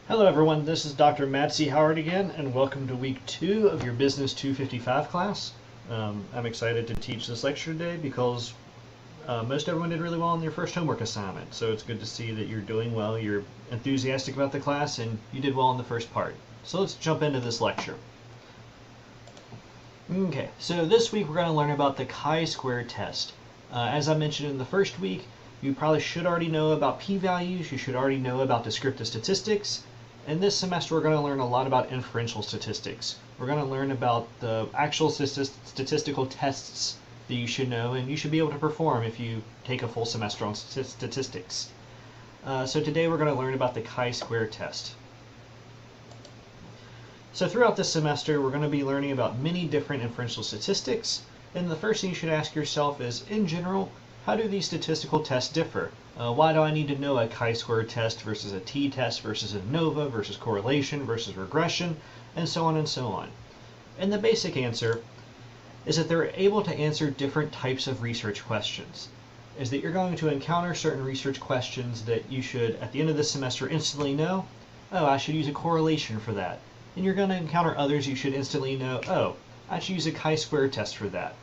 Hello everyone, this is Dr. Matt C. Howard again, and welcome to week 2 of your Business 255 class. I'm excited to teach this lecture today because most everyone did really well on their first homework assignment, so it's good to see that you're doing well, you're enthusiastic about the class, and you did well in the first part. So let's jump into this lecture. Okay, so this week we're going to learn about the chi-square test. As I mentioned in the first week, you probably should already know about p-values, you should already know about descriptive statistics. In this semester we're going to learn a lot about inferential statistics. We're going to learn about the actual statistical tests that you should know and you should be able to perform if you take a full semester on statistics. So today we're going to learn about the chi-square test. So throughout this semester we're going to be learning about many different inferential statistics, and the first thing you should ask yourself is, in general, how do these statistical tests differ? Why do I need to know a chi-square test versus a t-test versus ANOVA versus correlation versus regression, and so on and so on? And the basic answer is that they're able to answer different types of research questions. Is that you're going to encounter certain research questions that you should, at the end of this semester, instantly know, oh, I should use a correlation for that. And you're going to encounter others you should instantly know, oh, I should use a chi-square test for that.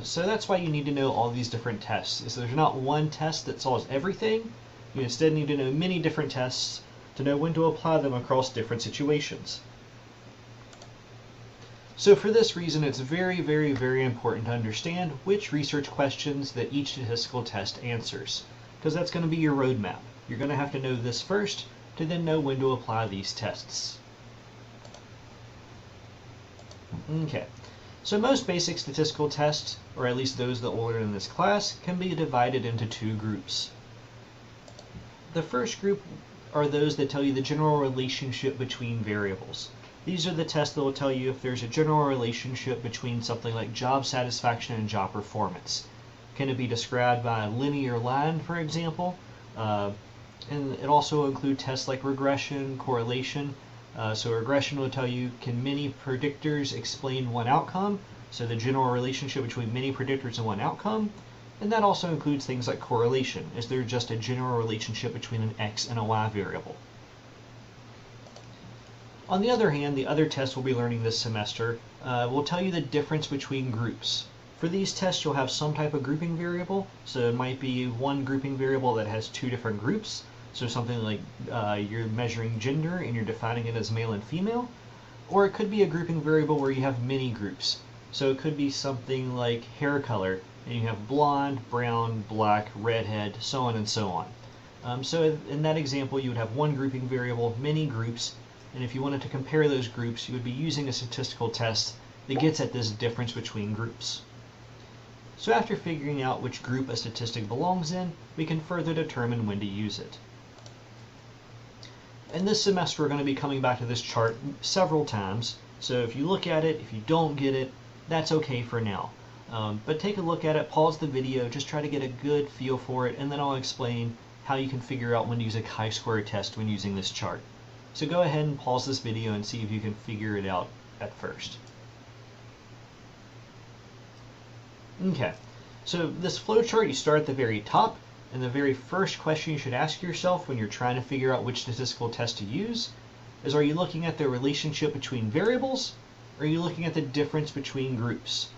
So that's why you need to know all these different tests. Is there's not one test that solves everything. You instead need to know many different tests to know when to apply them across different situations. So for this reason, it's very, very, very important to understand which research questions that each statistical test answers, because that's going to be your roadmap. You're going to have to know this first to then know when to apply these tests. Okay. So most basic statistical tests, or at least those that we'll learn in this class, can be divided into two groups. The first group are those that tell you the general relationship between variables. These are the tests that will tell you if there's a general relationship between something like job satisfaction and job performance. Can it be described by a linear line, for example? And it also includes tests like regression, correlation. So regression will tell you, can many predictors explain one outcome? So the general relationship between many predictors and one outcome. And that also includes things like correlation. Is there just a general relationship between an x and a y variable? On the other hand, the other tests we'll be learning this semester will tell you the difference between groups. For these tests, you'll have some type of grouping variable. So it might be one grouping variable that has two different groups. So something like you're measuring gender and you're defining it as male and female. Or it could be a grouping variable where you have many groups. So it could be something like hair color, and you have blonde, brown, black, redhead, so on and so on. So in that example, you would have one grouping variable, many groups, and if you wanted to compare those groups, you would be using a statistical test that gets at this difference between groups. So after figuring out which group a statistic belongs in, we can further determine when to use it. In this semester, we're going to be coming back to this chart several times. So if you look at it, if you don't get it, that's okay for now. But take a look at it, pause the video, just try to get a good feel for it, and then I'll explain how you can figure out when to use a chi-square test when using this chart. So go ahead and pause this video and see if you can figure it out at first. Okay, so this flowchart, you start at the very top. And the very first question you should ask yourself when you're trying to figure out which statistical test to use is, are you looking at the relationship between variables, or are you looking at the difference between groups?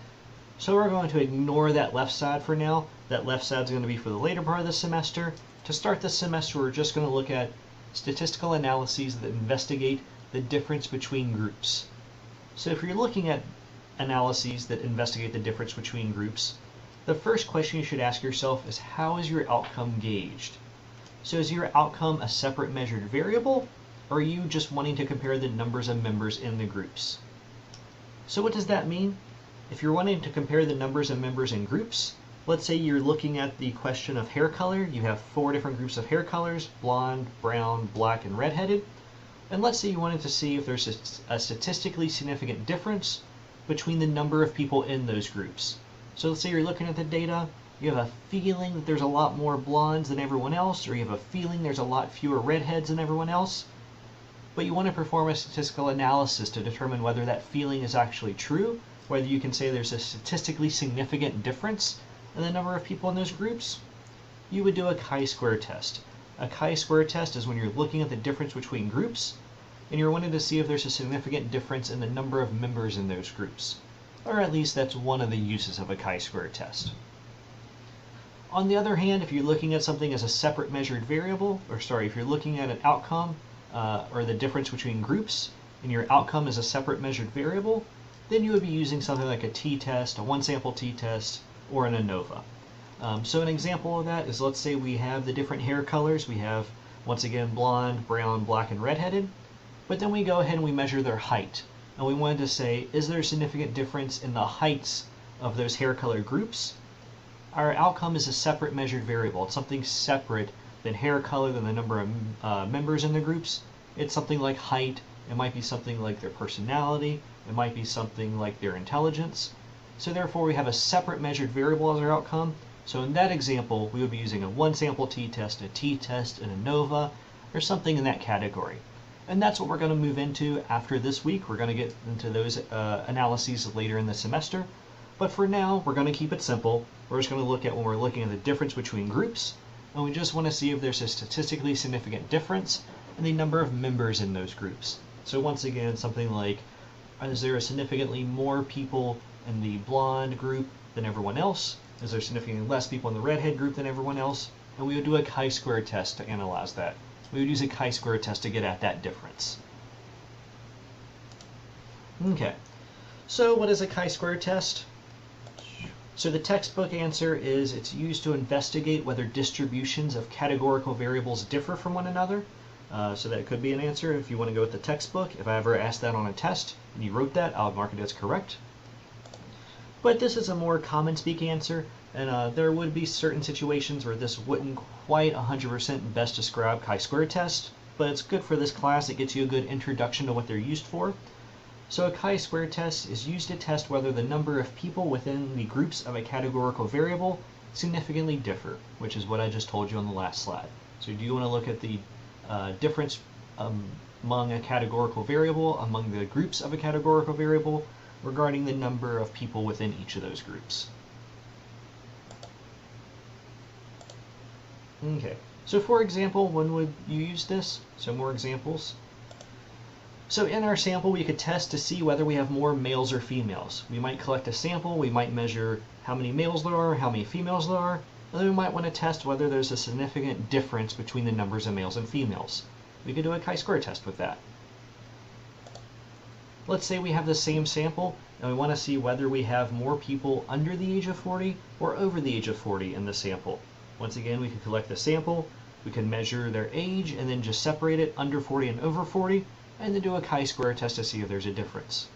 So we're going to ignore that left side for now. That left side is going to be for the later part of the semester. To start this semester, we're just going to look at statistical analyses that investigate the difference between groups. So if you're looking at analyses that investigate the difference between groups, the first question you should ask yourself is, how is your outcome gauged? So is your outcome a separate measured variable, or are you just wanting to compare the numbers of members in the groups? So what does that mean? If you're wanting to compare the numbers of members in groups, let's say you're looking at the question of hair color. You have 4 different groups of hair colors: blonde, brown, black, and redheaded. And let's say you wanted to see if there's a statistically significant difference between the number of people in those groups. So let's say you're looking at the data, you have a feeling that there's a lot more blondes than everyone else, or you have a feeling there's a lot fewer redheads than everyone else, but you want to perform a statistical analysis to determine whether that feeling is actually true, whether you can say there's a statistically significant difference in the number of people in those groups. You would do a chi-square test. A chi-square test is when you're looking at the difference between groups, and you're wanting to see if there's a significant difference in the number of members in those groups. Or at least that's one of the uses of a chi-square test. On the other hand, if you're looking at something as a separate measured variable, if you're looking at an outcome or the difference between groups, and your outcome is a separate measured variable, then you would be using something like a t-test, a one-sample t-test, or an ANOVA. So an example of that is, let's say we have the different hair colors. We have, once again, blonde, brown, black, and redheaded. But then we go ahead and we measure their height. And we wanted to say, is there a significant difference in the heights of those hair color groups? Our outcome is a separate measured variable. It's something separate than hair color, than the number of members in the groups. It's something like height. It might be something like their personality. It might be something like their intelligence. So therefore, we have a separate measured variable as our outcome. So in that example, we would be using a one-sample t-test, a t-test, an ANOVA, or something in that category. And that's what we're going to move into after this week. We're going to get into those analyses later in the semester. But for now, we're going to keep it simple. We're just going to look at when we're looking at the difference between groups, and we just want to see if there's a statistically significant difference in the number of members in those groups. So once again, something like, is there significantly more people in the blonde group than everyone else? Is there significantly less people in the redhead group than everyone else? And we would do a chi-square test to analyze that. We would use a chi-square test to get at that difference. Okay, so what is a chi-square test? So the textbook answer is it's used to investigate whether distributions of categorical variables differ from one another. So that could be an answer if you want to go with the textbook. If I ever asked that on a test and you wrote that, I'll mark it as correct. But this is a more common speak answer, and there would be certain situations where this wouldn't quite 100% best describe chi-square test, but it's good for this class. It gets you a good introduction to what they're used for. So a chi-square test is used to test whether the number of people within the groups of a categorical variable significantly differ, which is what I just told you on the last slide. So do you want to look at the difference among a categorical variable, among the groups of a categorical variable, regarding the number of people within each of those groups. Okay, so for example, when would you use this? So more examples. So in our sample, we could test to see whether we have more males or females. We might collect a sample, we might measure how many males there are, how many females there are, and then we might want to test whether there's a significant difference between the numbers of males and females. We could do a chi-square test with that. Let's say we have the same sample, and we want to see whether we have more people under the age of 40 or over the age of 40 in the sample. Once again, we could collect the sample, we can measure their age, and then just separate it under 40 and over 40, and then do a chi-square test to see if there's a difference.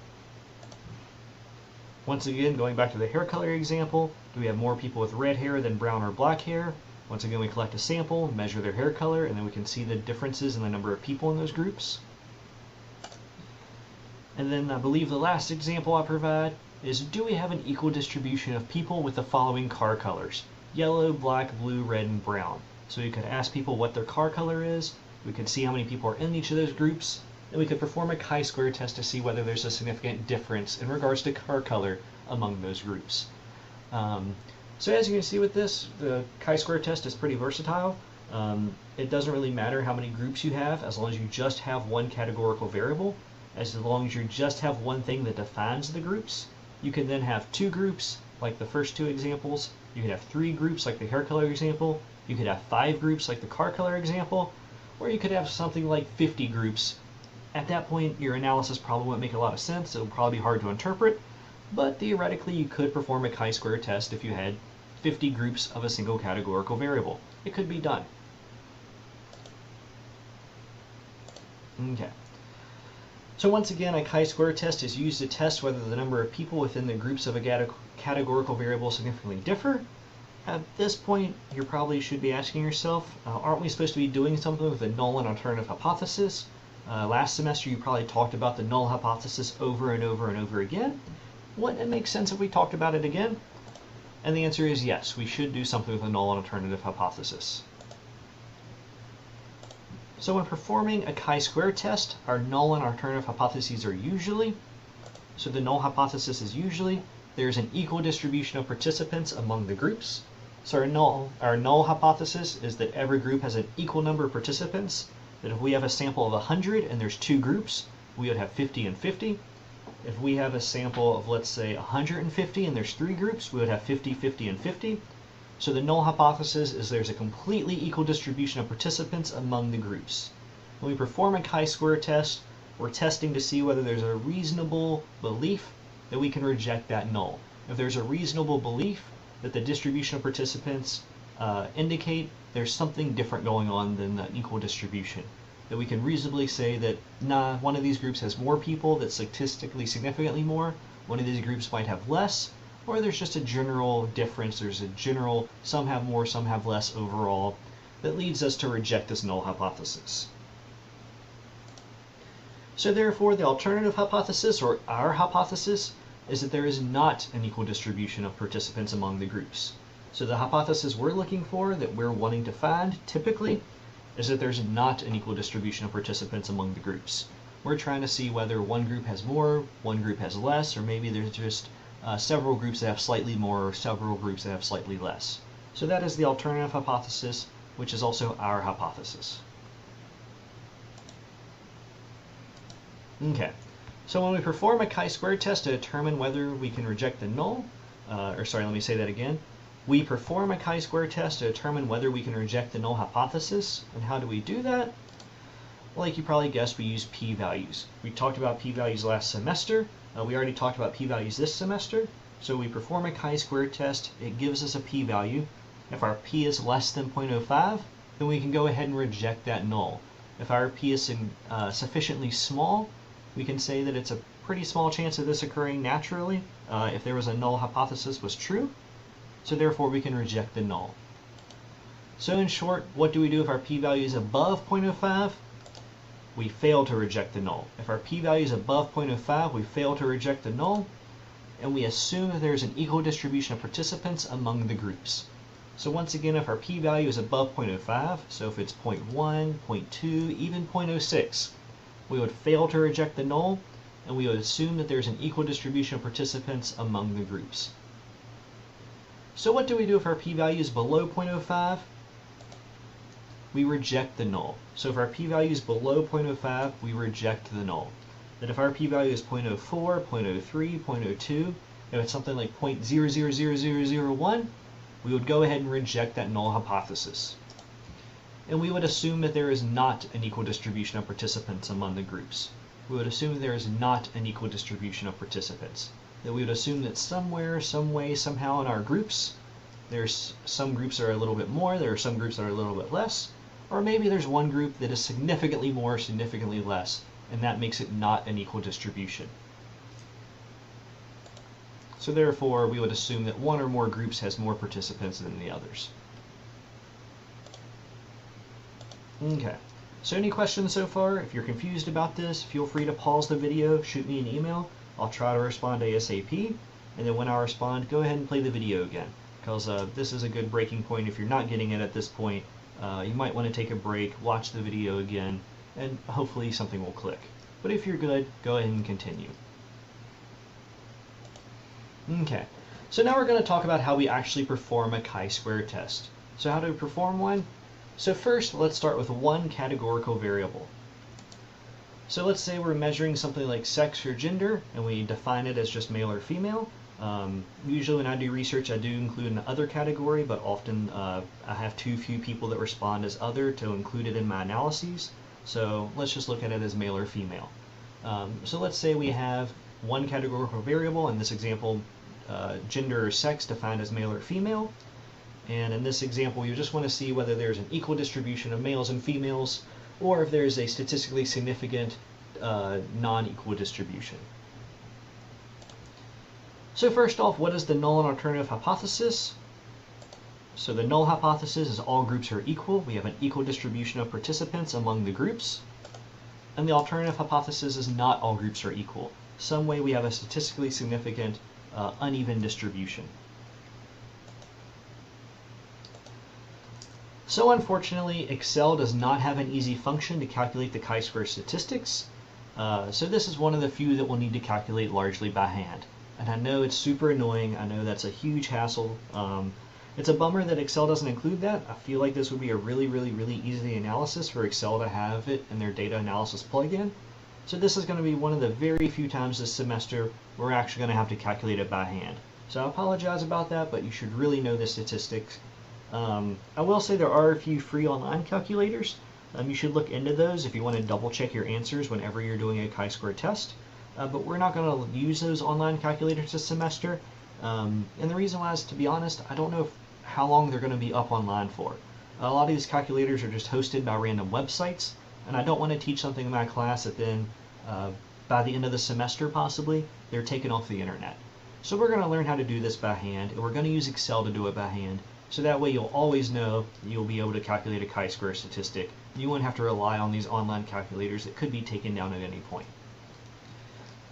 Once again, going back to the hair color example, do we have more people with red hair than brown or black hair? Once again, we collect a sample, measure their hair color, and then we can see the differences in the number of people in those groups. And then I believe the last example I provide is, do we have an equal distribution of people with the following car colors? Yellow, black, blue, red, and brown. So you could ask people what their car color is, we could see how many people are in each of those groups, and we could perform a chi-square test to see whether there's a significant difference in regards to car color among those groups. So as you can see with this, the chi-square test is pretty versatile. It doesn't really matter how many groups you have, as long as you just have one categorical variable. As long as you just have one thing that defines the groups. You can then have two groups, like the first two examples. You could have three groups, like the hair color example. You could have 5 groups, like the car color example. Or you could have something like 50 groups. At that point, your analysis probably won't make a lot of sense. It'll probably be hard to interpret. But theoretically, you could perform a chi-square test if you had 50 groups of a single categorical variable. It could be done. Okay. So once again, a chi-square test is used to test whether the number of people within the groups of a categorical variable significantly differ. At this point, you probably should be asking yourself, aren't we supposed to be doing something with a null and alternative hypothesis? Last semester, you probably talked about the null hypothesis over and over and over again. Wouldn't it make sense if we talked about it again? And the answer is yes, we should do something with a null and alternative hypothesis. So when performing a chi-square test, our null and alternative hypotheses are usually, so the null hypothesis is usually, there's an equal distribution of participants among the groups. So our null hypothesis is that every group has an equal number of participants, that if we have a sample of 100 and there's two groups, we would have 50 and 50. If we have a sample of, let's say, 150 and there's three groups, we would have 50, 50, and 50. So the null hypothesis is there's a completely equal distribution of participants among the groups. When we perform a chi-square test, we're testing to see whether there's a reasonable belief that we can reject that null. If there's a reasonable belief that the distribution of participants indicate there's something different going on than the equal distribution, that we can reasonably say that, nah, one of these groups has more people, that's statistically significantly more, one of these groups might have less, or there's just a general difference, there's a general, some have more, some have less overall, that leads us to reject this null hypothesis. So therefore, the alternative hypothesis, or our hypothesis, is that there is not an equal distribution of participants among the groups. So the hypothesis we're looking for, that we're wanting to find, typically, is that there's not an equal distribution of participants among the groups. We're trying to see whether one group has more, one group has less, or maybe there's just several groups that have slightly more, or several groups that have slightly less. So that is the alternative hypothesis, which is also our hypothesis. Okay, so when we perform a chi-square test to determine whether we can reject the null, let me say that again. We perform a chi-square test to determine whether we can reject the null hypothesis. And how do we do that? Well, like you probably guessed, we use p-values. We talked about p-values last semester. We already talked about p-values this semester. So we perform a chi-square test. It gives us a p-value. If our p is less than 0.05, then we can go ahead and reject that null. If our p is sufficiently small, we can say that it's a pretty small chance of this occurring naturally if there was a null hypothesis was true. So therefore, we can reject the null. So in short, what do we do if our p-value is above 0.05? We fail to reject the null. If our p-value is above 0.05, we fail to reject the null, and we assume that there's an equal distribution of participants among the groups. So once again, if our p-value is above 0.05, so if it's 0.1, 0.2, even 0.06, we would fail to reject the null, and we would assume that there's an equal distribution of participants among the groups. So what do we do if our p-value is below 0.05? We reject the null. So if our p-value is below 0.05, we reject the null. That if our p-value is 0.04, 0.03, 0.02, if it's something like 0.000001, we would go ahead and reject that null hypothesis. And we would assume that there is not an equal distribution of participants among the groups. We would assume there is not an equal distribution of participants. That we would assume that somewhere, some way, somehow in our groups, there's some groups that are a little bit more, there are some groups that are a little bit less, or maybe there's one group that is significantly more, significantly less, and that makes it not an equal distribution. So therefore, we would assume that one or more groups has more participants than the others. Okay, so any questions so far? If you're confused about this, feel free to pause the video, shoot me an email. I'll try to respond ASAP, and then when I respond, go ahead and play the video again, because this is a good breaking point. If you're not getting it at this point, you might want to take a break, watch the video again, and hopefully something will click. But if you're good, go ahead and continue. Okay, so now we're going to talk about how we actually perform a chi-square test. So how do we perform one? So first, let's start with one categorical variable. So let's say we're measuring something like sex or gender, and we define it as just male or female. Usually when I do research, I do include an other category, but often I have too few people that respond as other to include it in my analyses. So let's just look at it as male or female. So let's say we have one categorical variable, in this example, gender or sex defined as male or female. And in this example, you just want to see whether there's an equal distribution of males and females, or if there's a statistically significant non-equal distribution. So first off, what is the null and alternative hypothesis? So the null hypothesis is all groups are equal. We have an equal distribution of participants among the groups. And the alternative hypothesis is not all groups are equal. Some way we have a statistically significant uneven distribution. So unfortunately, Excel does not have an easy function to calculate the chi-square statistics. So this is one of the few that we'll need to calculate largely by hand. And I know it's super annoying. I know that's a huge hassle. It's a bummer that Excel doesn't include that. I feel like this would be a really easy analysis for Excel to have it in their data analysis plugin. So this is going to be one of the very few times this semester we're actually going to have to calculate it by hand. So I apologize about that, but you should really know the statistics. I will say there are a few free online calculators. You should look into those if you want to double check your answers whenever you're doing a chi-square test. But we're not going to use those online calculators this semester. And the reason why is, to be honest, I don't know how long they're going to be up online for. A lot of these calculators are just hosted by random websites, and I don't want to teach something in my class that then by the end of the semester possibly they're taken off the internet. So we're going to learn how to do this by hand, and we're going to use Excel to do it by hand, so that way you'll always know you'll be able to calculate a chi-square statistic. You won't have to rely on these online calculators that could be taken down at any point.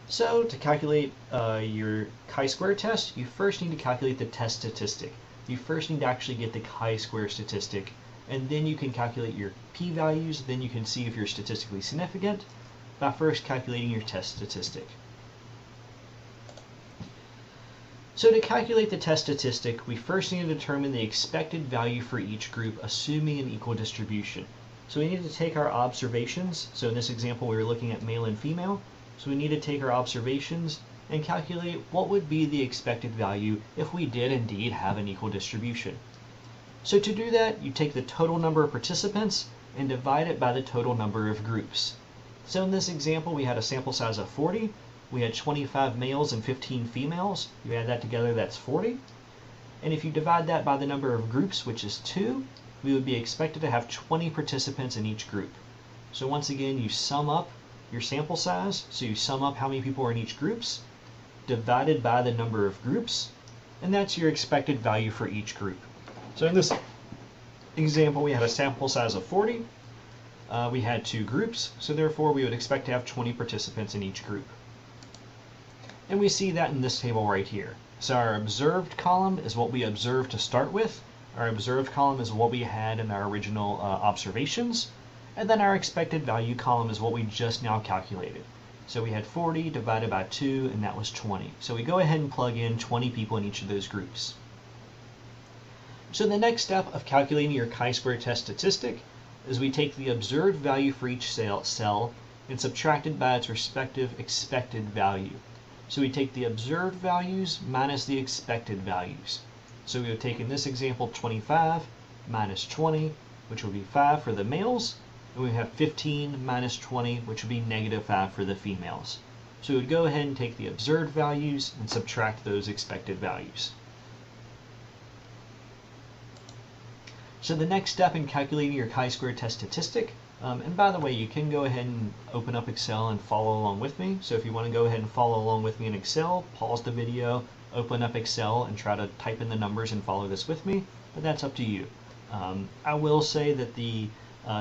So to calculate your chi-square test, you first need to calculate the test statistic. You first need to actually get the chi-square statistic, and then you can calculate your p-values. Then you can see if you're statistically significant by first calculating your test statistic. So to calculate the test statistic, we first need to determine the expected value for each group, assuming an equal distribution. So we need to take our observations. So in this example, we were looking at male and female. So we need to take our observations and calculate what would be the expected value if we did indeed have an equal distribution. So to do that, you take the total number of participants and divide it by the total number of groups. So in this example, we had a sample size of 40. We had 25 males and 15 females. You add that together, that's 40. And if you divide that by the number of groups, which is 2, we would be expected to have 20 participants in each group. So once again, you sum up your sample size. So you sum up how many people are in each groups, divided by the number of groups, and that's your expected value for each group. So in this example, we had a sample size of 40. We had 2 groups, so therefore we would expect to have 20 participants in each group. And we see that in this table right here. So our observed column is what we observed to start with. Our observed column is what we had in our original observations. And then our expected value column is what we just now calculated. So we had 40 divided by 2, and that was 20. So we go ahead and plug in 20 people in each of those groups. So the next step of calculating your chi-square test statistic is we take the observed value for each cell and subtract it by its respective expected value. So we take the observed values minus the expected values. So we would take in this example 25 minus 20, which would be 5 for the males, and we have 15 minus 20, which would be negative 5 for the females. So we would go ahead and take the observed values and subtract those expected values. So the next step in calculating your chi-square test statistic, and by the way, you can go ahead and open up Excel and follow along with me. So if you want to go ahead and follow along with me in Excel, pause the video, open up Excel, and try to type in the numbers and follow this with me, but that's up to you. I will say that the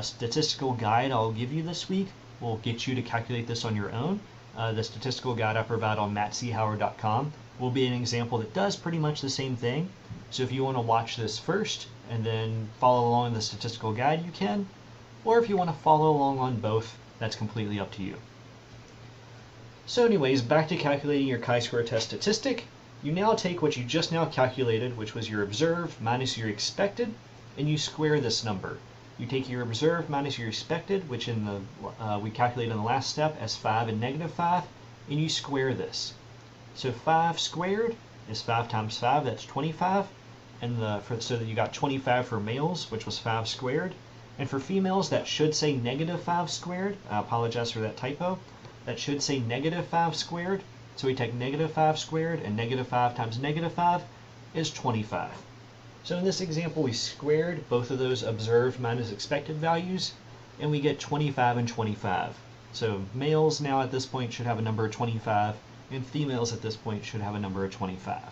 statistical guide I'll give you this week will get you to calculate this on your own. The statistical guide I provide on mattchoward.com will be an example that does pretty much the same thing. So if you want to watch this first and then follow along in the statistical guide, you can. Or if you want to follow along on both, that's completely up to you. So anyways, back to calculating your chi-square test statistic. You now take what you just now calculated, which was your observed minus your expected, and you square this number. You take your observed minus your expected, which in the we calculated in the last step as 5 and negative 5, and you square this. So 5 squared is 5 times 5, that's 25, and so that you got 25 for males, which was 5 squared. And for females, that should say negative 5 squared. I apologize for that typo. That should say negative 5 squared. So we take negative 5 squared, and negative 5 times negative 5 is 25. So in this example, we squared both of those observed minus expected values, and we get 25 and 25. So males now at this point should have a number of 25, and females at this point should have a number of 25.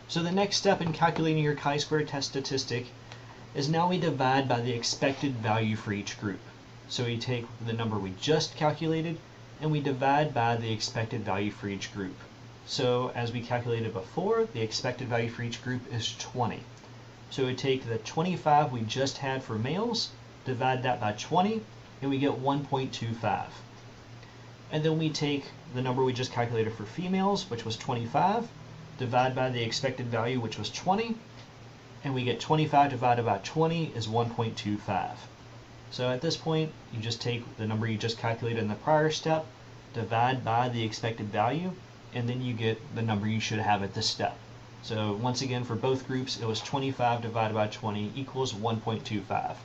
So the next step in calculating your chi-square test statistic is now we divide by the expected value for each group. So we take the number we just calculated and we divide by the expected value for each group. So as we calculated before, the expected value for each group is 20. So we take the 25 we just had for males, divide that by 20, and we get 1.25. And then we take the number we just calculated for females, which was 25, divide by the expected value, which was 20, and we get 25 divided by 20 is 1.25. So at this point, you just take the number you just calculated in the prior step, divide by the expected value, and then you get the number you should have at this step. So once again, for both groups, it was 25 divided by 20 equals 1.25.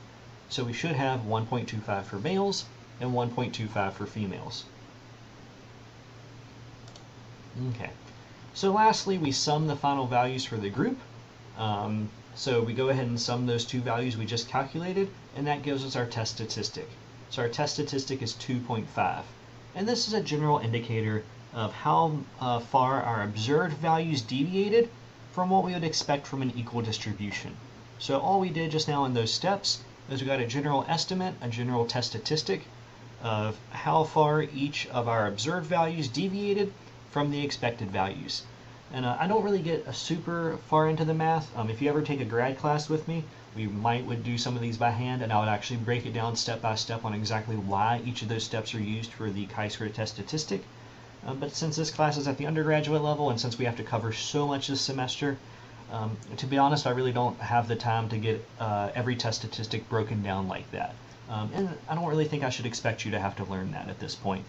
So we should have 1.25 for males and 1.25 for females. Okay, so lastly, we sum the final values for the group. So we go ahead and sum those two values we just calculated, and that gives us our test statistic. So our test statistic is 2.5. And this is a general indicator of how far our observed values deviated from what we would expect from an equal distribution. So all we did just now in those steps is we got a general estimate, a general test statistic of how far each of our observed values deviated from the expected values. And I don't really get super far into the math. If you ever take a grad class with me, we would do some of these by hand, and I would actually break it down step by step on exactly why each of those steps are used for the chi-square test statistic. But since this class is at the undergraduate level, and since we have to cover so much this semester, to be honest, I really don't have the time to get every test statistic broken down like that. And I don't really think I should expect you to have to learn that at this point.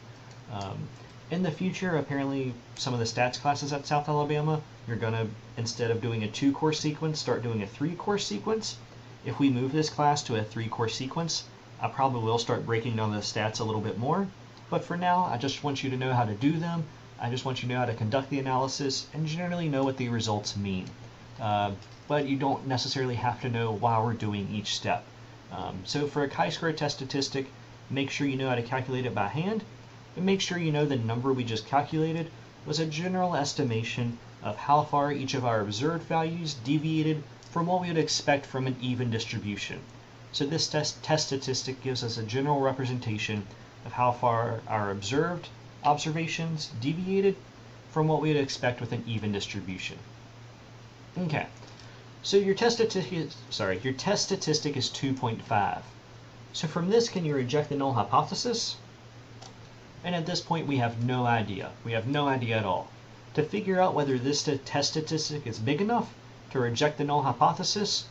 In the future, apparently, some of the stats classes at South Alabama, you're going to, instead of doing a 2-course sequence, start doing a 3-course sequence. If we move this class to a 3-course sequence, I probably will start breaking down the stats a little bit more. But for now, I just want you to know how to do them. I just want you to know how to conduct the analysis and generally know what the results mean. But you don't necessarily have to know why we're doing each step. So for a chi-square test statistic, make sure you know how to calculate it by hand. And make sure you know the number we just calculated was a general estimation of how far each of our observed values deviated from what we would expect from an even distribution. So this test statistic gives us a general representation of how far our observed observations deviated from what we would expect with an even distribution. Okay, so your test statistic is 2.5. So from this, can you reject the null hypothesis? And at this point, we have no idea. We have no idea at all. To figure out whether this test statistic is big enough to reject the null hypothesis,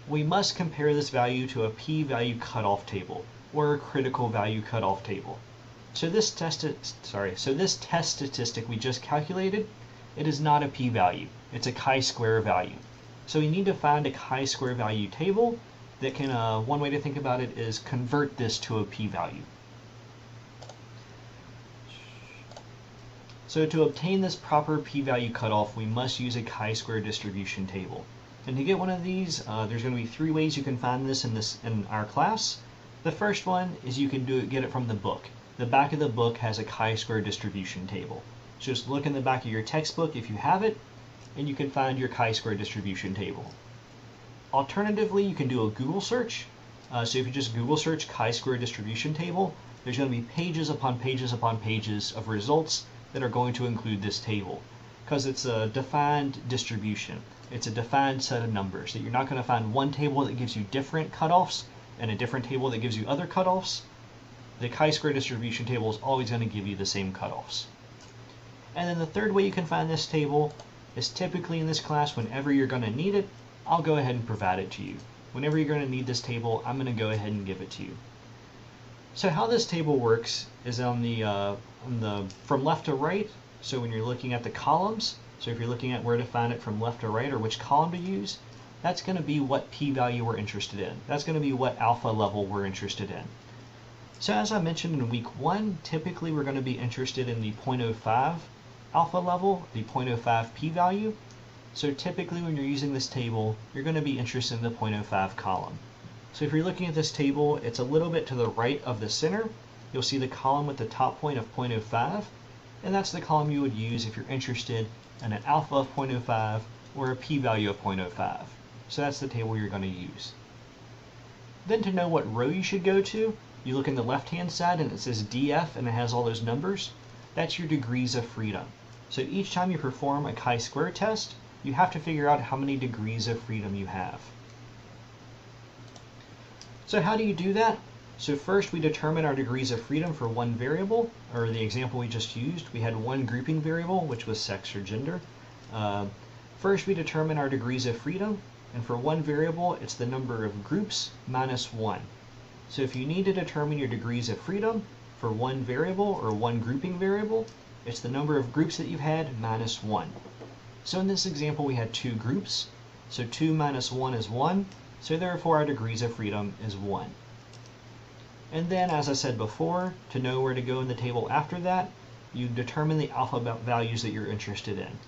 we must compare this value to a p-value cutoff table, or a critical value cutoff table. So this test statistic we just calculated, it is not a p-value. It's a chi-square value. So we need to find a chi-square value table that can, one way to think about it is convert this to a p-value. So to obtain this proper p-value cutoff, we must use a chi-square distribution table. And to get one of these, there's going to be 3 ways you can find this in our class. The first one is you can get it from the book. The back of the book has a chi-square distribution table. So just look in the back of your textbook if you have it, and you can find your chi-square distribution table. Alternatively, you can do a Google search. So if you just Google search chi-square distribution table, there's going to be pages upon pages upon pages of results that are going to include this table, because it's a defined distribution. It's a defined set of numbers that you're not going to find one table that gives you different cutoffs and a different table that gives you other cutoffs. The chi-square distribution table is always going to give you the same cutoffs. And then the third way you can find this table is typically in this class, whenever you're going to need it, I'll go ahead and provide it to you. Whenever you're going to need this table, I'm going to go ahead and give it to you. So how this table works is on the from left to right. So when you're looking at the columns, so if you're looking at where to find it from left to right or which column to use, that's going to be what p-value we're interested in. That's going to be what alpha level we're interested in. So as I mentioned in week 1, typically we're going to be interested in the 0.05 alpha level, the 0.05 p-value. So typically when you're using this table, you're going to be interested in the 0.05 column. So if you're looking at this table, it's a little bit to the right of the center. You'll see the column with the top point of 0.05, and that's the column you would use if you're interested in an alpha of 0.05 or a p-value of 0.05. So that's the table you're going to use. Then to know what row you should go to, you look in the left-hand side and it says DF and it has all those numbers. That's your degrees of freedom. So each time you perform a chi-square test, you have to figure out how many degrees of freedom you have. So how do you do that? So first we determine our degrees of freedom for one variable, or the example we just used, we had one grouping variable, which was sex or gender. First, we determine our degrees of freedom, and for one variable, it's the number of groups minus 1. So if you need to determine your degrees of freedom for one variable or one grouping variable, it's the number of groups that you've had minus 1. So in this example, we had 2 groups. So 2 minus 1 is 1. So therefore, our degrees of freedom is 1. And then, as I said before, to know where to go in the table after that, you determine the alpha values that you're interested in.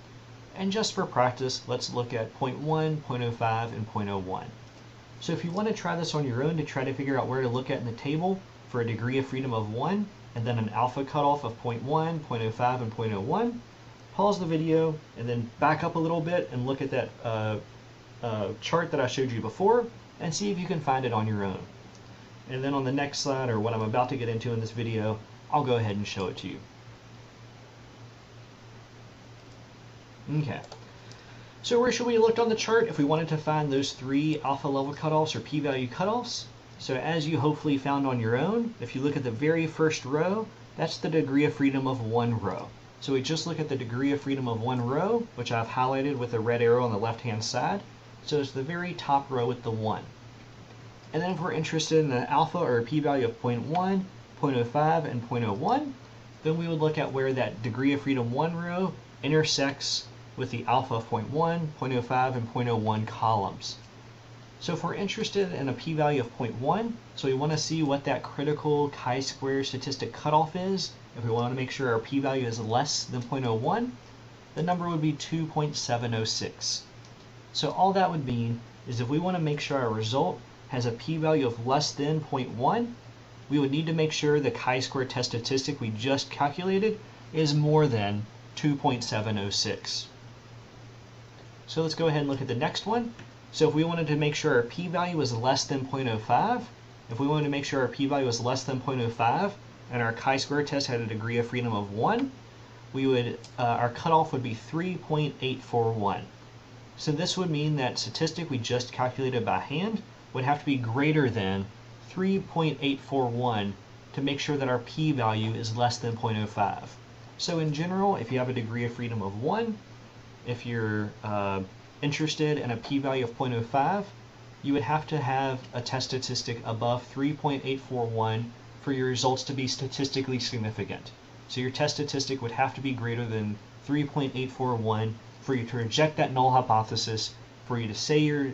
And just for practice, let's look at 0.1, 0.05, and 0.01. So if you want to try this on your own to try to figure out where to look at in the table for a degree of freedom of 1, and then an alpha cutoff of 0.1, 0.05, and 0.01, pause the video and then back up a little bit and look at that chart that I showed you before and see if you can find it on your own. And then on the next slide, or what I'm about to get into in this video, I'll go ahead and show it to you. Okay. So where should we look on the chart if we wanted to find those 3 alpha level cutoffs or p-value cutoffs? So as you hopefully found on your own, if you look at the very first row, that's the degree of freedom of one row. So we just look at the degree of freedom of one row, which I've highlighted with a red arrow on the left-hand side. So it's the very top row with the 1. And then if we're interested in an alpha or a p-value of 0.1, 0.05, and 0.01, then we would look at where that degree of freedom 1 row intersects with the alpha of 0.1, 0.05, and 0.01 columns. So if we're interested in a p-value of 0.1, so we want to see what that critical chi-square statistic cutoff is, if we want to make sure our p-value is less than 0.01, the number would be 2.706. So all that would mean is if we want to make sure our result has a p-value of less than 0.1, we would need to make sure the chi-square test statistic we just calculated is more than 2.706. So let's go ahead and look at the next one. So if we wanted to make sure our p-value is less than 0.05, if we wanted to make sure our p-value is less than 0.05 and our chi-square test had a degree of freedom of 1, we would our cutoff would be 3.841. So this would mean that statistic we just calculated by hand would have to be greater than 3.841 to make sure that our p-value is less than 0.05. So in general, if you have a degree of freedom of 1, if you're interested in a p-value of 0.05, you would have to have a test statistic above 3.841 for your results to be statistically significant. So your test statistic would have to be greater than 3.841 for you to reject that null hypothesis, for you to say your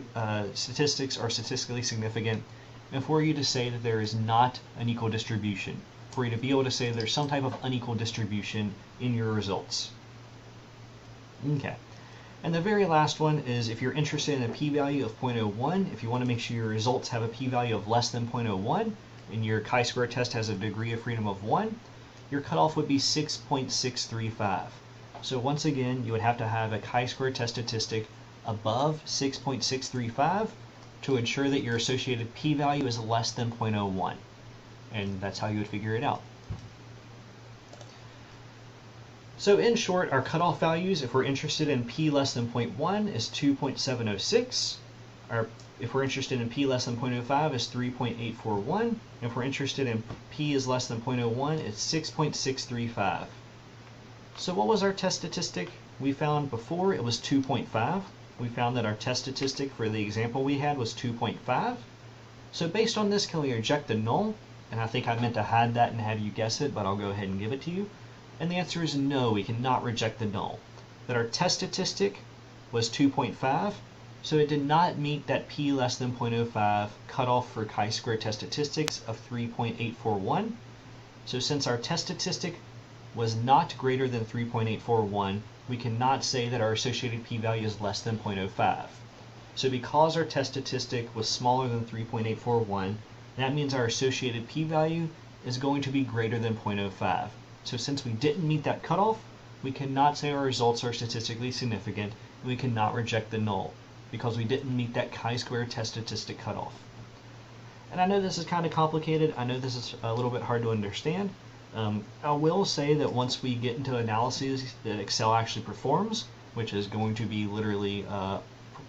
statistics are statistically significant, and for you to say that there is not an equal distribution, for you to be able to say there's some type of unequal distribution in your results. Okay. And the very last one is if you're interested in a p-value of 0.01, if you want to make sure your results have a p-value of less than 0.01, and your chi-square test has a degree of freedom of 1, your cutoff would be 6.635. So once again, you would have to have a chi-square test statistic above 6.635 to ensure that your associated p-value is less than 0.01. And that's how you would figure it out. So in short, our cutoff values, if we're interested in p less than 0.1, is 2.706. If we're interested in p less than 0.05, is 3.841. And if we're interested in p is less than 0.01, it's 6.635. So what was our test statistic? We found before it was 2.5. We found that our test statistic for the example we had was 2.5. So based on this, can we reject the null? And I think I meant to hide that and have you guess it, but I'll go ahead and give it to you. And the answer is no, we cannot reject the null. That our test statistic was 2.5, so it did not meet that p less than 0.05 cutoff for chi-square test statistics of 3.841. So since our test statistic was not greater than 3.841, we cannot say that our associated p-value is less than 0.05. So because our test statistic was smaller than 3.841, that means our associated p-value is going to be greater than 0.05. So since we didn't meet that cutoff, we cannot say our results are statistically significant, and we cannot reject the null, because we didn't meet that chi-square test statistic cutoff. And I know this is kind of complicated. I know this is a little bit hard to understand. I will say that once we get into analyses that Excel actually performs, which is going to be literally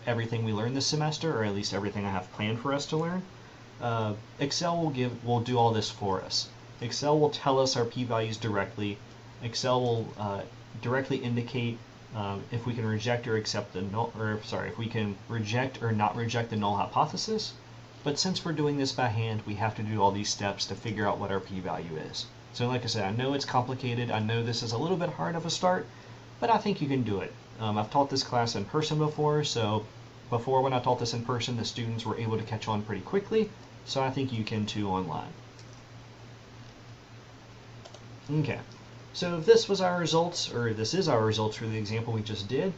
everything we learn this semester, or at least everything I have planned for us to learn, Excel will do all this for us. Excel will tell us our p-values directly. Excel will directly indicate if we can reject or accept the null, or sorry, if we can reject or not reject the null hypothesis. But since we're doing this by hand, we have to do all these steps to figure out what our p-value is. So like I said, I know it's complicated. I know this is a little bit hard of a start, but I think you can do it. I've taught this class in person before, so before when I taught this in person, the students were able to catch on pretty quickly, so I think you can too online. Okay, so if this was our results, or this is our results for the example we just did,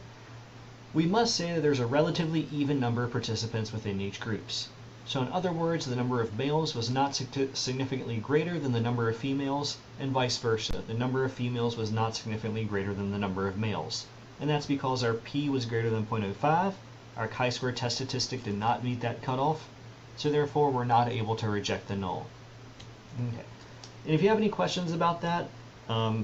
we must say that there's a relatively even number of participants within each groups. So in other words, the number of males was not significantly greater than the number of females, and vice versa. The number of females was not significantly greater than the number of males. And that's because our p was greater tun 0.05, our chi-square test statistic did not meet that cutoff, so therefore we're not able to reject the null. Okay. And if you have any questions about that,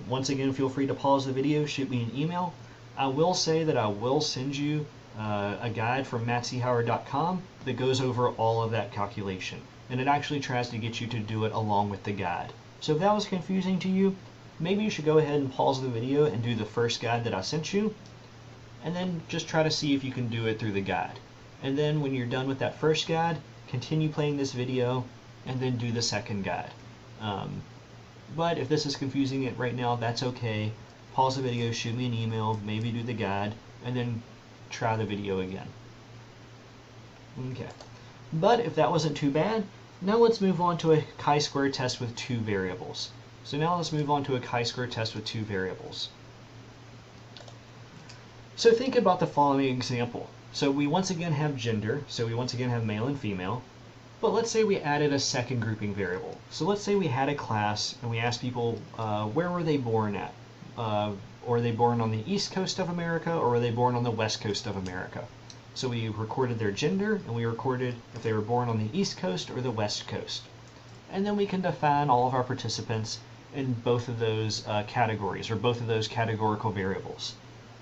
once again, feel free to pause the video, shoot me an email. I will say that I will send you a guide from mattchoward.com that goes over all of that calculation, and it actually tries to get you to do it along with the guide. So if that was confusing to you, maybe you should go ahead and pause the video and do the first guide that I sent you, and then just try to see if you can do it through the guide. And then when you're done with that first guide, continue playing this video and then do the second guide. But if this is confusing right now, that's okay. Pause the video, shoot me an email, maybe do the guide, and then try the video again. Okay. But if that wasn't too bad, now let's move on to a chi-square test with two variables. So now let's move on to a chi-square test with two variables. So think about the following example. So we once again have gender, so we once again have male and female, but let's say we added a second grouping variable. So let's say we had a class and we asked people where were they born at? Were they born on the East Coast of America, or were they born on the West Coast of America? So we recorded their gender, and we recorded if they were born on the East Coast or the West Coast. And then we can define all of our participants in both of those categories, or both of those categorical variables.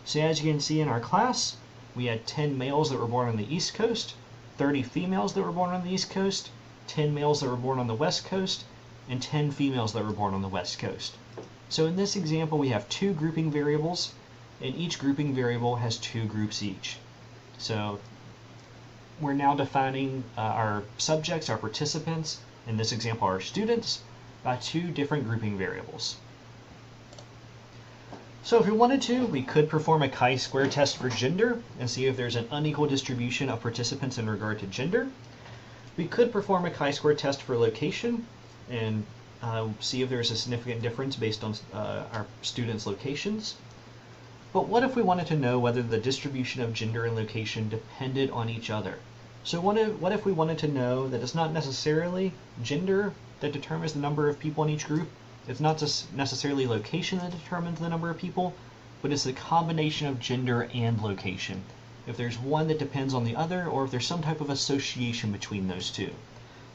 So as you can see in our class, we had 10 males that were born on the East Coast, 30 females that were born on the East Coast, 10 males that were born on the West Coast, and 10 females that were born on the West Coast. So in this example, we have two grouping variables, and each grouping variable has two groups each. So we're now defining our subjects, our participants, in this example our students, by two different grouping variables. So if we wanted to, we could perform a chi-square test for gender and see if there's an unequal distribution of participants in regard to gender. We could perform a chi-square test for location and see if there's a significant difference based on our students' locations. But what if we wanted to know whether the distribution of gender and location depended on each other? So what if we wanted to know that it's not necessarily gender that determines the number of people in each group, it's not just necessarily location that determines the number of people, but it's the combination of gender and location. If there's one that depends on the other, or if there's some type of association between those two.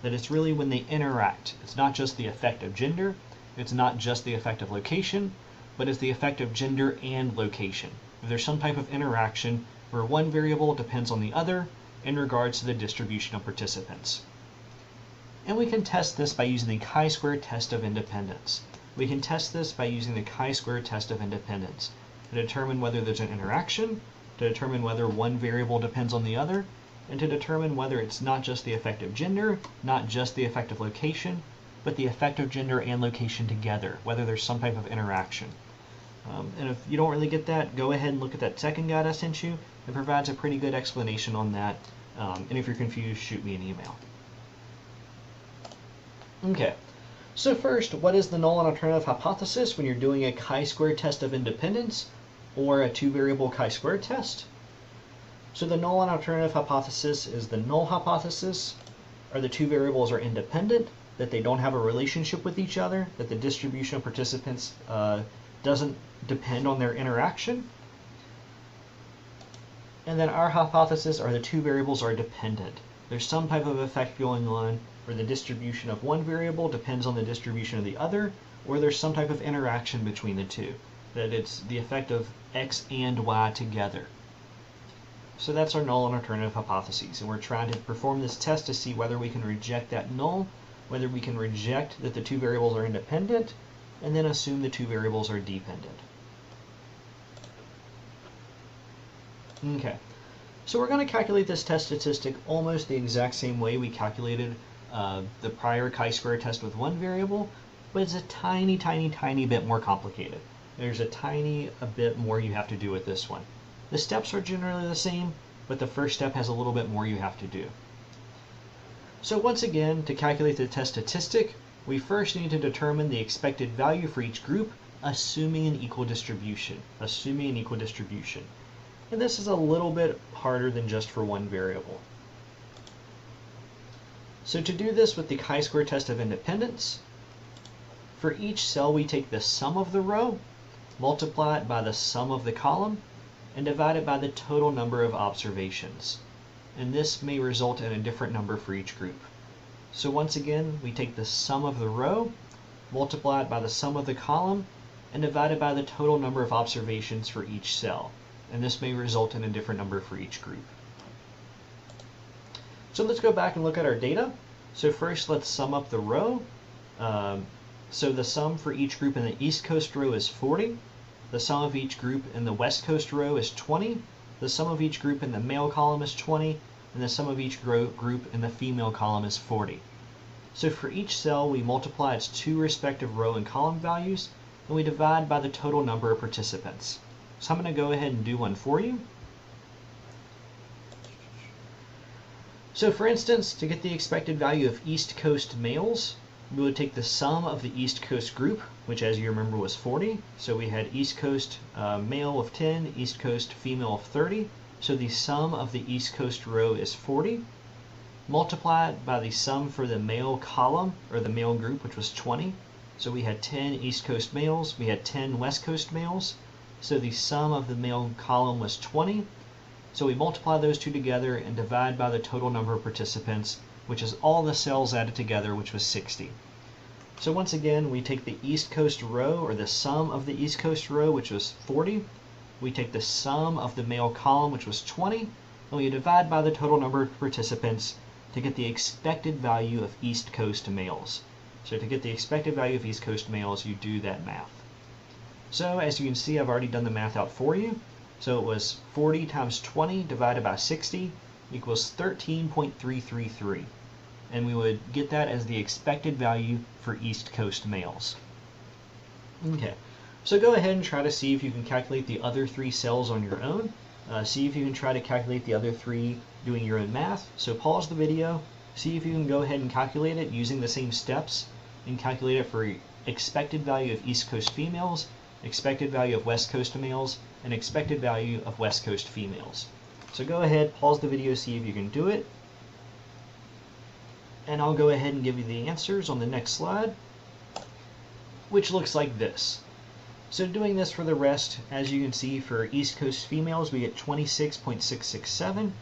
That it's really when they interact. It's not just the effect of gender, it's not just the effect of location, but it's the effect of gender and location. If there's some type of interaction where one variable depends on the other in regards to the distribution of participants. And we can test this by using the chi-square test of independence. We can test this by using the chi-square test of independence to determine whether there's an interaction, to determine whether one variable depends on the other, and to determine whether it's not just the effect of gender, not just the effect of location, but the effect of gender and location together, whether there's some type of interaction. And if you don't really get that, go ahead and look at that second guide I sent you. It provides a pretty good explanation on that. And if you're confused, shoot me an email. Okay, so first, what is the null and alternative hypothesis when you're doing a chi-square test of independence or a two-variable chi-square test? So the null and alternative hypothesis is the null hypothesis, or the two variables are independent, that they don't have a relationship with each other, that the distribution of participants doesn't depend on their interaction. And then our hypothesis are the two variables are dependent. There's some type of effect going on where the distribution of one variable depends on the distribution of the other, or there's some type of interaction between the two, that it's the effect of x and y together. So that's our null and alternative hypotheses, and we're trying to perform this test to see whether we can reject that null, whether we can reject that the two variables are independent, and then assume the two variables are dependent. Okay, so we're going to calculate this test statistic almost the exact same way we calculated the prior chi-square test with one variable, but it's a tiny bit more complicated. There's a bit more you have to do with this one. The steps are generally the same, but the first step has a little bit more you have to do. So once again, to calculate the test statistic, we first need to determine the expected value for each group, assuming an equal distribution. And this is a little bit harder than just for one variable. So to do this with the chi-square test of independence, for each cell we take the sum of the row, multiply it by the sum of the column, and divide it by the total number of observations. And this may result in a different number for each group. So once again, we take the sum of the row, multiply it by the sum of the column, and divide it by the total number of observations for each cell. And this may result in a different number for each group. So let's go back and look at our data. So first, let's sum up the row. So the sum for each group in the East Coast row is 40. The sum of each group in the West Coast row is 20. The sum of each group in the male column is 20. And the sum of each group in the female column is 40. So for each cell, we multiply its two respective row and column values, and we divide by the total number of participants. So I'm going to go ahead and do one for you. So for instance, to get the expected value of East Coast males, we would take the sum of the East Coast group, which as you remember was 40. So we had East Coast male of 10, East Coast female of 30. So the sum of the East Coast row is 40. Multiply it by the sum for the male column, or the male group, which was 20. So we had 10 East Coast males, we had 10 West Coast males. So the sum of the male column was 20. So we multiply those two together and divide by the total number of participants, which is all the cells added together, which was 60. So once again, we take the East Coast row, or the sum of the East Coast row, which was 40. We take the sum of the male column, which was 20, and we divide by the total number of participants to get the expected value of East Coast males. So to get the expected value of East Coast males, you do that math. So as you can see, I've already done the math out for you. So it was 40 times 20 divided by 60 equals 13.333. And we would get that as the expected value for East Coast males. Okay, so go ahead and try to see if you can calculate the other three cells on your own. See if you can try to calculate the other three doing your own math. So pause the video, see if you can go ahead and calculate it using the same steps, and calculate it for expected value of East Coast females, expected value of West Coast males, and expected value of West Coast females. So go ahead, pause the video, see if you can do it. And I'll go ahead and give you the answers on the next slide, which looks like this. So doing this for the rest, as you can see, for East Coast females, we get 26.667.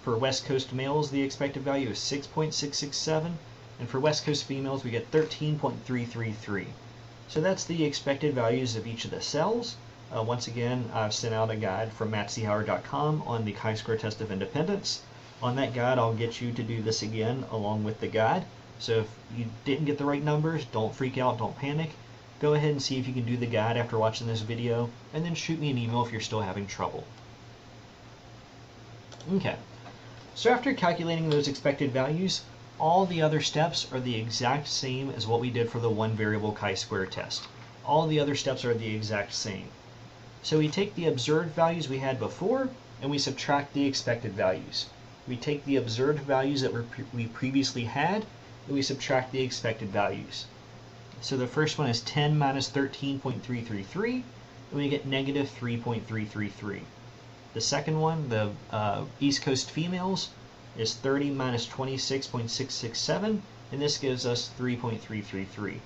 For West Coast males, the expected value is 6.667. And for West Coast females, we get 13.333. So that's the expected values of each of the cells. Once again, I've sent out a guide from mattchauer.com on the chi-square test of independence. On that guide, I'll get you to do this again along with the guide. So if you didn't get the right numbers, don't freak out, don't panic. Go ahead and see if you can do the guide after watching this video, and then shoot me an email if you're still having trouble. Okay, so after calculating those expected values, all the other steps are the exact same as what we did for the one variable chi-square test. All the other steps are the exact same. So we take the observed values we had before, and we subtract the expected values. We take the observed values that we previously had, and we subtract the expected values. So the first one is 10 minus 13.333, and we get negative 3.333. The second one, the East Coast females, is 30 minus 26.667, and this gives us 3.333.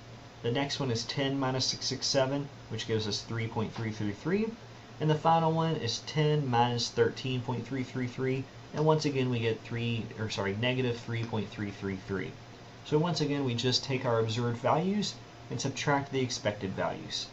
The next one is 10 minus 667, which gives us 3.333. And the final one is 10 minus 13.333, and once again we get negative 3.333. So once again, we just take our observed values and subtract the expected values.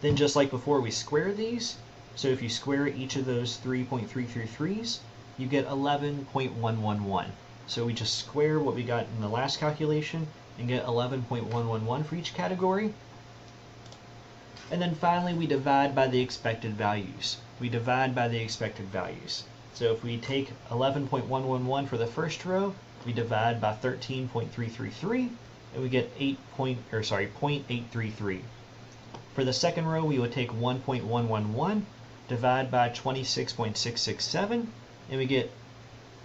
Then just like before, we square these. So if you square each of those 3.333s, you get 11.111. So we just square what we got in the last calculation and get 11.111 for each category. And then finally, we divide by the expected values. We divide by the expected values. So if we take 11.111 for the first row, we divide by 13.333, and we get 0.833. For the second row, we would take 1.111, divide by 26.667, and we get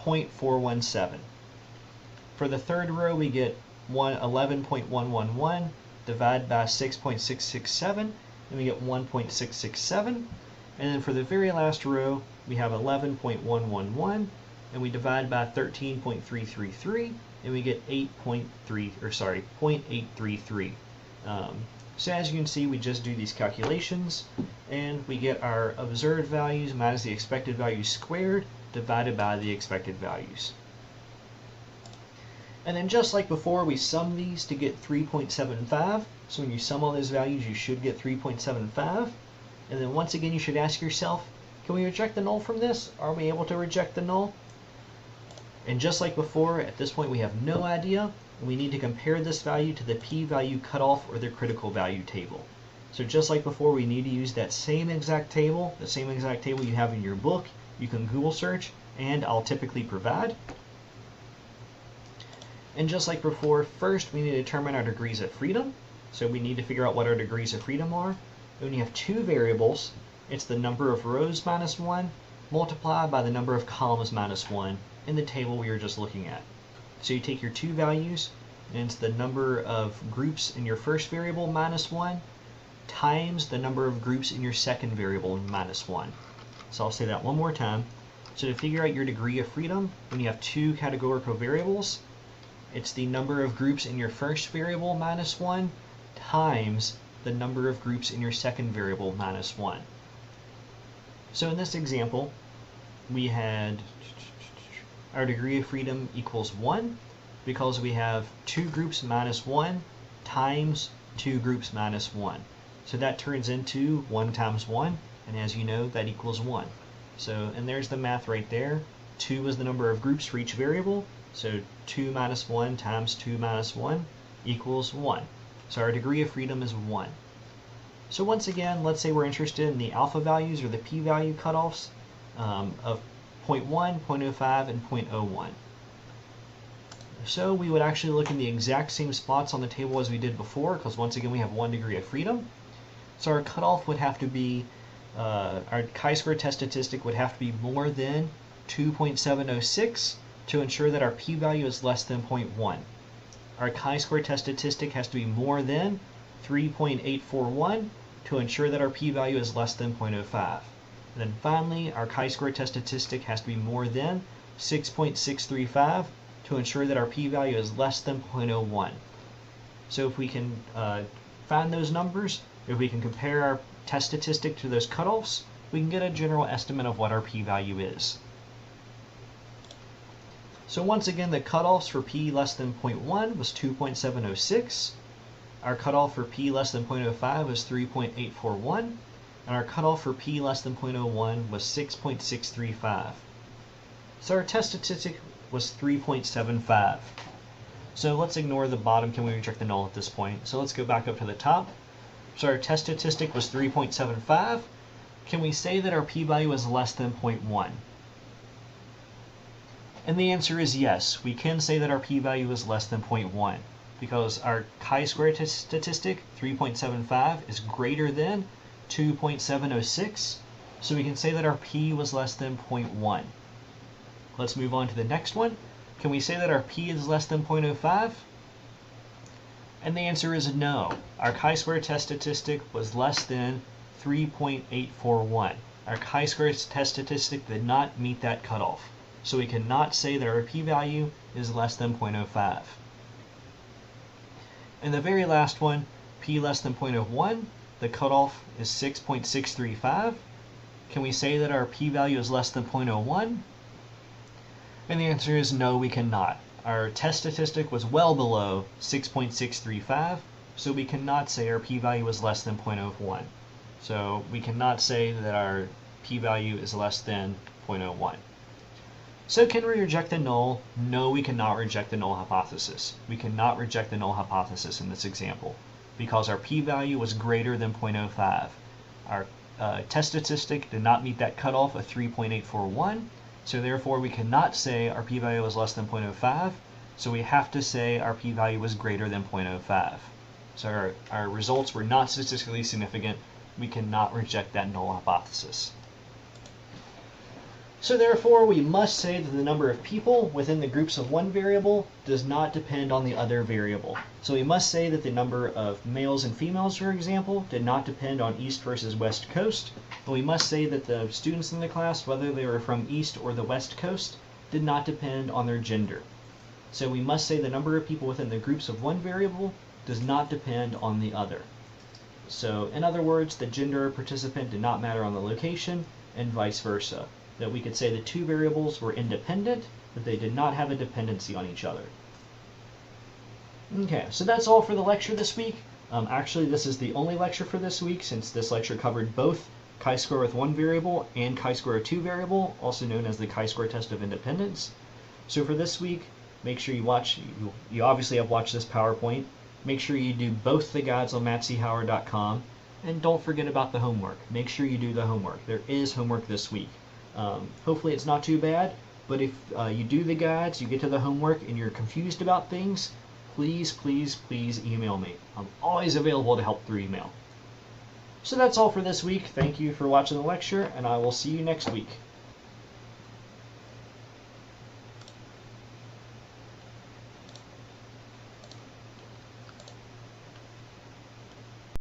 0.417. For the third row, we get 11.111, divide by 6.667, and we get 1.667. And then for the very last row, we have 11.111, and we divide by 13.333, and we get 0.833. So as you can see, we just do these calculations, and we get our observed values minus the expected values squared divided by the expected values. And then just like before, we sum these to get 3.75. So when you sum all those values, you should get 3.75. And then once again, you should ask yourself, can we reject the null from this? Are we able to reject the null? And just like before, at this point we have no idea. We need to compare this value to the p-value cutoff or the critical value table. So just like before, we need to use that same exact table, the same exact table you have in your book. You can Google search, and I'll typically provide. And just like before, first we need to determine our degrees of freedom. So we need to figure out what our degrees of freedom are. And when you have two variables, it's the number of rows minus 1 multiplied by the number of columns minus 1 in the table we were just looking at. So you take your two values, and it's the number of groups in your first variable minus 1 times the number of groups in your second variable minus 1. So I'll say that one more time. So to figure out your degree of freedom, when you have two categorical variables, it's the number of groups in your first variable minus 1 times the number of groups in your second variable minus 1. So in this example, we had our degree of freedom equals 1 because we have 2 groups minus 1 times 2 groups minus 1. So that turns into 1 times 1, and as you know, that equals 1. So, and there's the math right there. 2 is the number of groups for each variable, so 2 minus 1 times 2 minus 1 equals 1. So our degree of freedom is 1. So once again, let's say we're interested in the alpha values or the p-value cutoffs of 0.1, 0.05, and 0.01. So we would actually look in the exact same spots on the table as we did before, because once again we have 1 degree of freedom. So our cutoff would have to be, our chi-square test statistic would have to be more than 2.706 to ensure that our p-value is less than 0.1. Our chi-square test statistic has to be more than 3.841 to ensure that our p-value is less than 0.05. And then finally, our chi-square test statistic has to be more than 6.635 to ensure that our p-value is less than 0.01. So if we can find those numbers, if we can compare our test statistic to those cutoffs, we can get a general estimate of what our p-value is. So once again, the cutoffs for p less than 0.1 was 2.706. Our cutoff for p less than 0.05 was 3.841. And our cutoff for p less than 0.01 was 6.635. So our test statistic was 3.75. So let's ignore the bottom, can we reject the null at this point. So let's go back up to the top. So our test statistic was 3.75. Can we say that our p-value is less than 0.1? And the answer is yes. We can say that our p-value is less than 0.1 because our chi-square statistic, 3.75, is greater than 2.706. So we can say that our p was less than 0.1. Let's move on to the next one. Can we say that our p is less than 0.05? And the answer is no. Our chi-square test statistic was less than 3.841. Our chi-square test statistic did not meet that cutoff. So we cannot say that our p-value is less than 0.05. And the very last one, p less than 0.01, the cutoff is 6.635. Can we say that our p-value is less than 0.01? And the answer is no, we cannot. Our test statistic was well below 6.635, so we cannot say our p-value is less than 0.01. So we cannot say that our p-value is less than 0.01. So can we reject the null? No, we cannot reject the null hypothesis. We cannot reject the null hypothesis in this example because our p-value was greater than 0.05. Our test statistic did not meet that cutoff of 3.841, so therefore we cannot say our p-value was less than 0.05, so we have to say our p-value was greater than 0.05. So our results were not statistically significant. We cannot reject that null hypothesis. So therefore, we must say that the number of people within the groups of one variable does not depend on the other variable. So we must say that the number of males and females, for example, did not depend on East versus West Coast. And we must say that the students in the class, whether they were from East or the West Coast, did not depend on their gender. So we must say the number of people within the groups of one variable does not depend on the other. So in other words, the gender of participant did not matter on the location, and vice versa. That we could say the two variables were independent, but they did not have a dependency on each other. Okay, so that's all for the lecture this week. Actually, this is the only lecture for this week, since this lecture covered both chi-square with one variable and chi-square with two variable, also known as the chi-square test of independence. So for this week, make sure you you obviously have watched this PowerPoint. Make sure you do both the guides on mattchoward.com, and don't forget about the homework. Make sure you do the homework. There is homework this week. Hopefully it's not too bad, but if you do the guides, you get to the homework, and you're confused about things, please, please, please email me. I'm always available to help through email. So that's all for this week. Thank you for watching the lecture, and I will see you next week.